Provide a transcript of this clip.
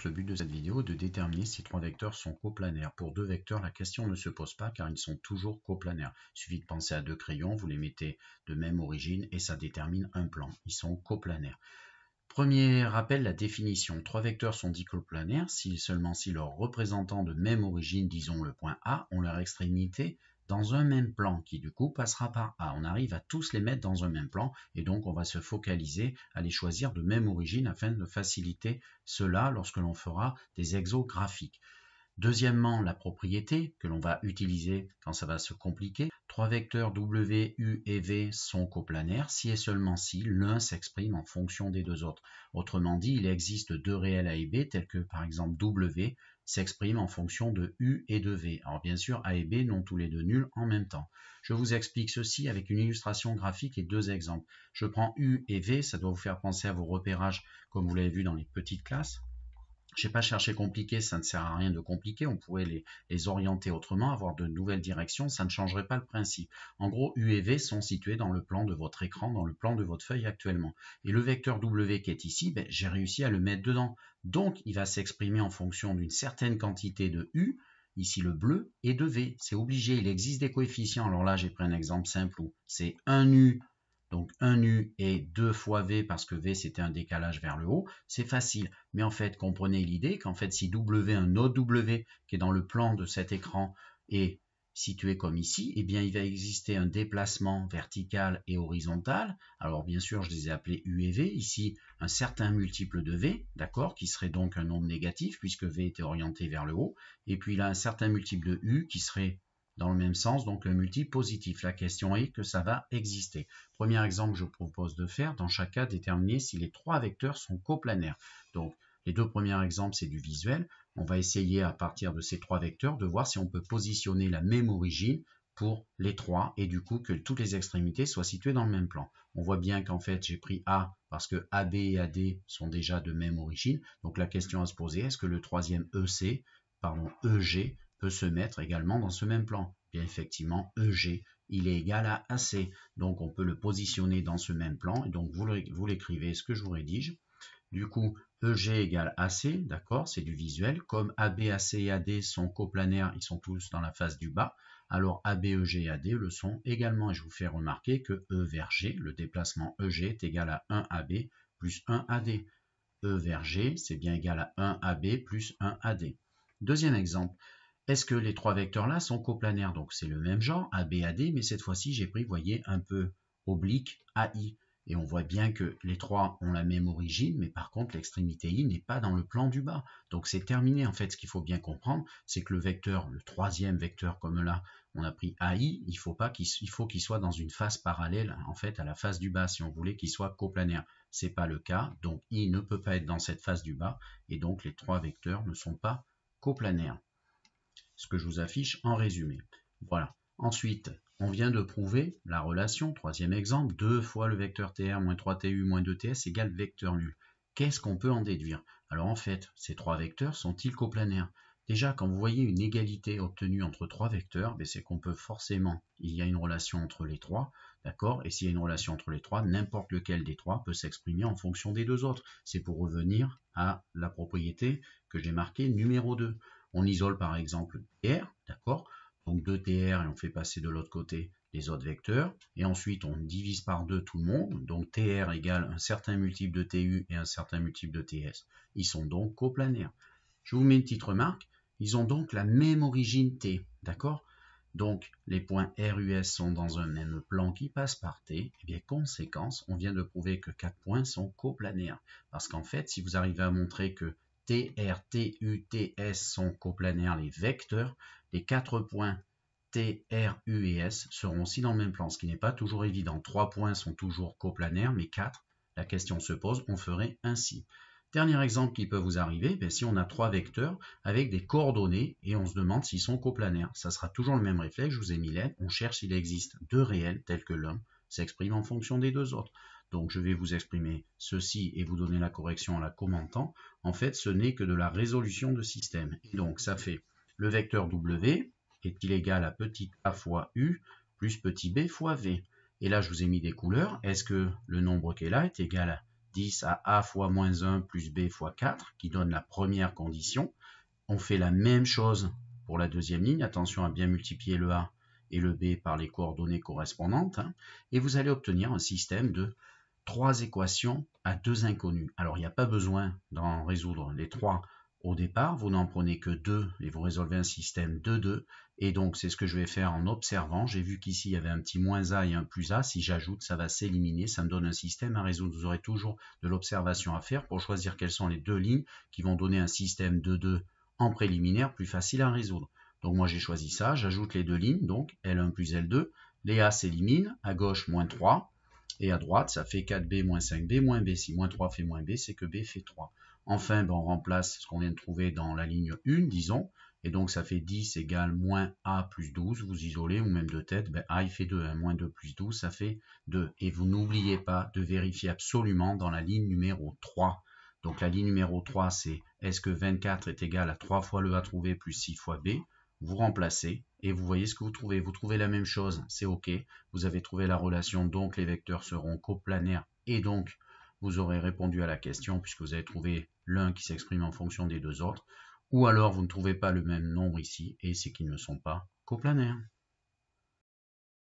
le but de cette vidéo est de déterminer si trois vecteurs sont coplanaires. Pour deux vecteurs, la question ne se pose pas car ils sont toujours coplanaires. Il suffit de penser à deux crayons, vous les mettez de même origine et ça détermine un plan. Ils sont coplanaires. Premier rappel, la définition. Trois vecteurs sont dits coplanaires seulement si leurs représentants de même origine, disons le point A, ont leur extrémité dans un même plan, qui du coup passera par A. On arrive à tous les mettre dans un même plan, et donc on va se focaliser à les choisir de même origine afin de faciliter cela lorsque l'on fera des exos graphiques. Deuxièmement, la propriété que l'on va utiliser quand ça va se compliquer. Trois vecteurs W, U et V sont coplanaires si et seulement si l'un s'exprime en fonction des deux autres. Autrement dit, il existe deux réels A et B tels que par exemple W s'exprime en fonction de U et de V. Alors bien sûr, A et B n'ont tous les deux nuls en même temps. Je vous explique ceci avec une illustration graphique et deux exemples. Je prends U et V, ça doit vous faire penser à vos repérages comme vous l'avez vu dans les petites classes. Je n'ai pas cherché compliqué, ça ne sert à rien de compliquer, on pourrait les orienter autrement, avoir de nouvelles directions, ça ne changerait pas le principe. En gros, U et V sont situés dans le plan de votre écran, dans le plan de votre feuille actuellement. Et le vecteur W qui est ici, j'ai réussi à le mettre dedans. Donc, il va s'exprimer en fonction d'une certaine quantité de U, ici le bleu, et de V. C'est obligé, il existe des coefficients. Alors là, j'ai pris un exemple simple où c'est 1 U. Donc 1 U et 2 fois V parce que V c'était un décalage vers le haut, c'est facile. Mais en fait, comprenez l'idée qu'en fait si W, un autre W qui est dans le plan de cet écran est situé comme ici, eh bien il va exister un déplacement vertical et horizontal. Alors bien sûr, je les ai appelés U et V. Ici, un certain multiple de V, d'accord, qui serait donc un nombre négatif puisque V était orienté vers le haut. Et puis là, un certain multiple de U qui serait dans le même sens, donc le multiple positif. La question est que ça va exister. Premier exemple que je propose de faire, dans chaque cas, déterminer si les trois vecteurs sont coplanaires. Donc, les deux premiers exemples, c'est du visuel. On va essayer, à partir de ces trois vecteurs, de voir si on peut positionner la même origine pour les trois, et du coup, que toutes les extrémités soient situées dans le même plan. On voit bien qu'en fait, j'ai pris A, parce que AB et AD sont déjà de même origine. Donc, la question à se poser, est-ce que le troisième EG, peut se mettre également dans ce même plan? Bien effectivement, EG, il est égal à AC. Donc on peut le positionner dans ce même plan. Et donc vous l'écrivez, ce que je vous rédige. Du coup, EG égale AC, d'accord, c'est du visuel. Comme AB, AC et AD sont coplanaires, ils sont tous dans la face du bas. Alors AB, EG et AD le sont également. Et je vous fais remarquer que E vers G, le déplacement EG est égal à 1 AB plus 1 AD. E vers G, c'est bien égal à 1 AB plus 1 AD. Deuxième exemple. Est-ce que les trois vecteurs-là sont coplanaires? Donc c'est le même genre, AB, AD, mais cette fois-ci j'ai pris, vous voyez, un peu oblique AI. Et on voit bien que les trois ont la même origine, mais par contre l'extrémité I n'est pas dans le plan du bas. Donc c'est terminé. En fait, ce qu'il faut bien comprendre, c'est que le vecteur, le troisième vecteur comme là, on a pris AI, il faut qu'il soit dans une face parallèle, en fait, à la face du bas, si on voulait qu'il soit coplanaire. C'est pas le cas, donc I ne peut pas être dans cette face du bas, et donc les trois vecteurs ne sont pas coplanaires. Ce que je vous affiche en résumé. Voilà. Ensuite, on vient de prouver la relation, troisième exemple, 2 fois le vecteur TR moins 3TU moins 2TS égale vecteur nul. Qu'est-ce qu'on peut en déduire? Alors en fait, ces trois vecteurs sont-ils coplanaires? Déjà, quand vous voyez une égalité obtenue entre trois vecteurs, c'est qu'on peut forcément, il y a une relation entre les trois, d'accord? Et s'il y a une relation entre les trois, n'importe lequel des trois peut s'exprimer en fonction des deux autres. C'est pour revenir à la propriété que j'ai marquée numéro 2. On isole par exemple TR, d'accord? Donc 2TR et on fait passer de l'autre côté les autres vecteurs. Et ensuite on divise par 2 tout le monde. Donc TR égale un certain multiple de TU et un certain multiple de TS. Ils sont donc coplanaires. Je vous mets une petite remarque. Ils ont donc la même origine T, d'accord? Donc les points RUS sont dans un même plan qui passe par T. Et bien conséquence, on vient de prouver que 4 points sont coplanaires. Parce qu'en fait, si vous arrivez à montrer que TR, TU, TS sont coplanaires, les vecteurs, les 4 points T, R, U et S seront aussi dans le même plan, ce qui n'est pas toujours évident. 3 points sont toujours coplanaires, mais 4, la question se pose, on ferait ainsi. Dernier exemple qui peut vous arriver, si on a 3 vecteurs avec des coordonnées et on se demande s'ils sont coplanaires. Ça sera toujours le même réflexe, je vous ai mis l'aide, on cherche s'il existe deux réels tels que l'un s'exprime en fonction des deux autres. Donc je vais vous exprimer ceci et vous donner la correction en la commentant. En fait, ce n'est que de la résolution de système. Et donc ça fait le vecteur W est-il égal à petit a fois U plus petit b fois V. Et là, je vous ai mis des couleurs. Est-ce que le nombre qui est là est égal à 10 à A fois moins 1 plus B fois 4, qui donne la première condition. On fait la même chose pour la deuxième ligne. Attention à bien multiplier le A et le B par les coordonnées correspondantes. Et vous allez obtenir un système de 3 équations à 2 inconnus. Alors, il n'y a pas besoin d'en résoudre les 3 au départ. Vous n'en prenez que 2 et vous résolvez un système de 2. Et donc, c'est ce que je vais faire en observant. J'ai vu qu'ici, il y avait un petit moins A et un plus A. Si j'ajoute, ça va s'éliminer. Ça me donne un système à résoudre. Vous aurez toujours de l'observation à faire pour choisir quelles sont les deux lignes qui vont donner un système de 2 en préliminaire plus facile à résoudre. Donc, moi, j'ai choisi ça. J'ajoute les deux lignes, donc L1 plus L2. Les A s'éliminent. À gauche, moins 3. Et à droite, ça fait 4b moins 5b moins b. Si moins 3 fait moins b, c'est que b fait 3. Enfin, on remplace ce qu'on vient de trouver dans la ligne 1, disons. Et donc, ça fait 10 égale moins a plus 12. Vous isolez, ou même de tête, a il fait 2. Hein. Moins 2 plus 12, ça fait 2. Et vous n'oubliez pas de vérifier absolument dans la ligne numéro 3. Donc, la ligne numéro 3, c'est est-ce que 24 est égal à 3 fois le a trouvé plus 6 fois b. Vous remplacez et vous voyez ce que vous trouvez. Vous trouvez la même chose, c'est OK. Vous avez trouvé la relation, donc les vecteurs seront coplanaires et donc vous aurez répondu à la question puisque vous avez trouvé l'un qui s'exprime en fonction des deux autres. Ou alors vous ne trouvez pas le même nombre ici et c'est qu'ils ne sont pas coplanaires.